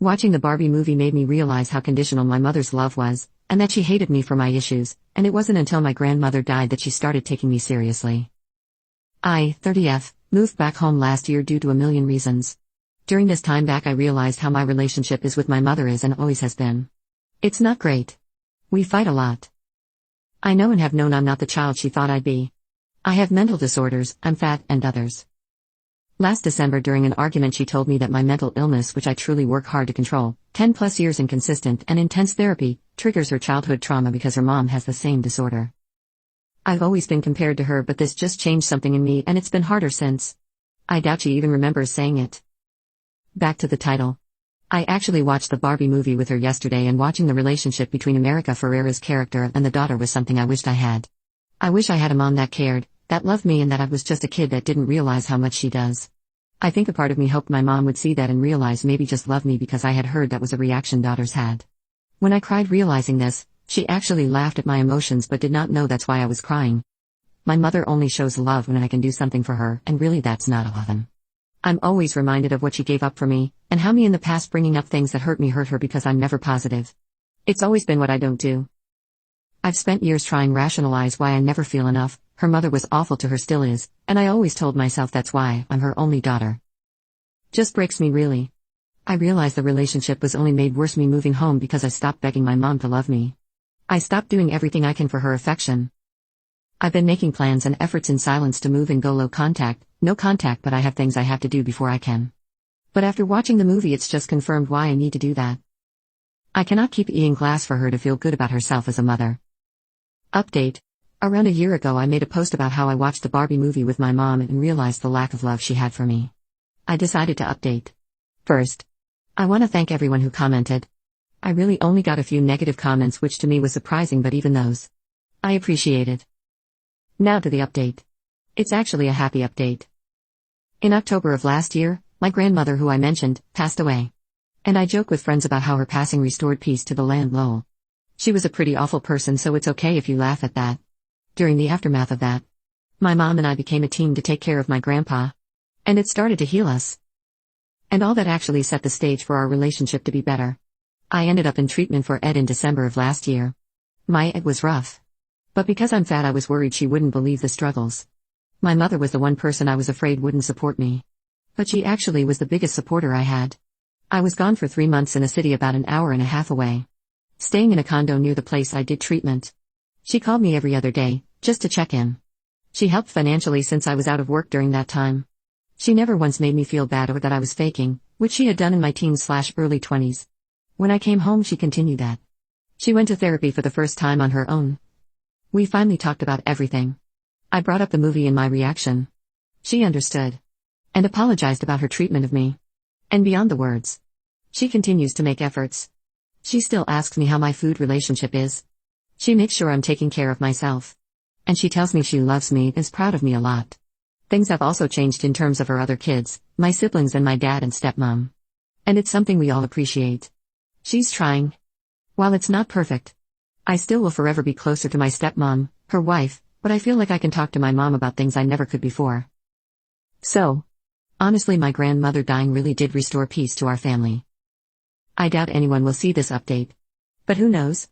Watching the Barbie movie made me realize how conditional my mother's love was, and that she hated me for my issues, and it wasn't until my grandmother died that she started taking me seriously. I, 30F, moved back home last year due to a million reasons. During this time back I realized how my relationship is with my mother is and always has been. It's not great. We fight a lot. I know and have known I'm not the child she thought I'd be. I have mental disorders, I'm fat, and others. Last December during an argument she told me that my mental illness, which I truly work hard to control, 10 plus years in consistent and intense therapy, triggers her childhood trauma because her mom has the same disorder. I've always been compared to her, but this just changed something in me and it's been harder since. I doubt she even remembers saying it. Back to the title. I actually watched the Barbie movie with her yesterday, and watching the relationship between America Ferrera's character and the daughter was something I wished I had. I wish I had a mom that cared, that loved me, and that I was just a kid that didn't realize how much she does. I think a part of me hoped my mom would see that and realize maybe just love me, because I had heard that was a reaction daughters had. When I cried realizing this, she actually laughed at my emotions but did not know that's why I was crying. My mother only shows love when I can do something for her, and really that's not loving. I'm always reminded of what she gave up for me, and how me in the past bringing up things that hurt her because I'm never positive. It's always been what I don't do. I've spent years trying rationalize why I never feel enough. Her mother was awful to her, still is, and I always told myself that's why I'm her only daughter. Just breaks me really. I realized the relationship was only made worse me moving home because I stopped begging my mom to love me. I stopped doing everything I can for her affection. I've been making plans and efforts in silence to move and go no contact, but I have things I have to do before I can. But after watching the movie it's just confirmed why I need to do that. I cannot keep eating glass for her to feel good about herself as a mother. Update. Around a year ago I made a post about how I watched the Barbie movie with my mom and realized the lack of love she had for me. I decided to update. First, I want to thank everyone who commented. I really only got a few negative comments, which to me was surprising, but even those, I appreciated. Now to the update. It's actually a happy update. In October of last year, my grandmother, who I mentioned, passed away. And I joke with friends about how her passing restored peace to the land. Lol. She was a pretty awful person, so it's okay if you laugh at that. During the aftermath of that, my mom and I became a team to take care of my grandpa. And it started to heal us. And all that actually set the stage for our relationship to be better. I ended up in treatment for Ed in December of last year. My Ed was rough. But because I'm fat I was worried she wouldn't believe the struggles. My mother was the one person I was afraid wouldn't support me. But she actually was the biggest supporter I had. I was gone for 3 months in a city about an hour and a half away, staying in a condo near the place I did treatment. She called me every other day, just to check in. She helped financially since I was out of work during that time. She never once made me feel bad or that I was faking, which she had done in my teens/early 20s. When I came home she continued that. She went to therapy for the first time on her own. We finally talked about everything. I brought up the movie and my reaction. She understood. And apologized about her treatment of me. And beyond the words, she continues to make efforts. She still asks me how my food relationship is. She makes sure I'm taking care of myself. And she tells me she loves me and is proud of me a lot. Things have also changed in terms of her other kids, my siblings and my dad and stepmom. And it's something we all appreciate. She's trying. While it's not perfect, I still will forever be closer to my stepmom, her wife, but I feel like I can talk to my mom about things I never could before. So, honestly, my grandmother dying really did restore peace to our family. I doubt anyone will see this update. But who knows?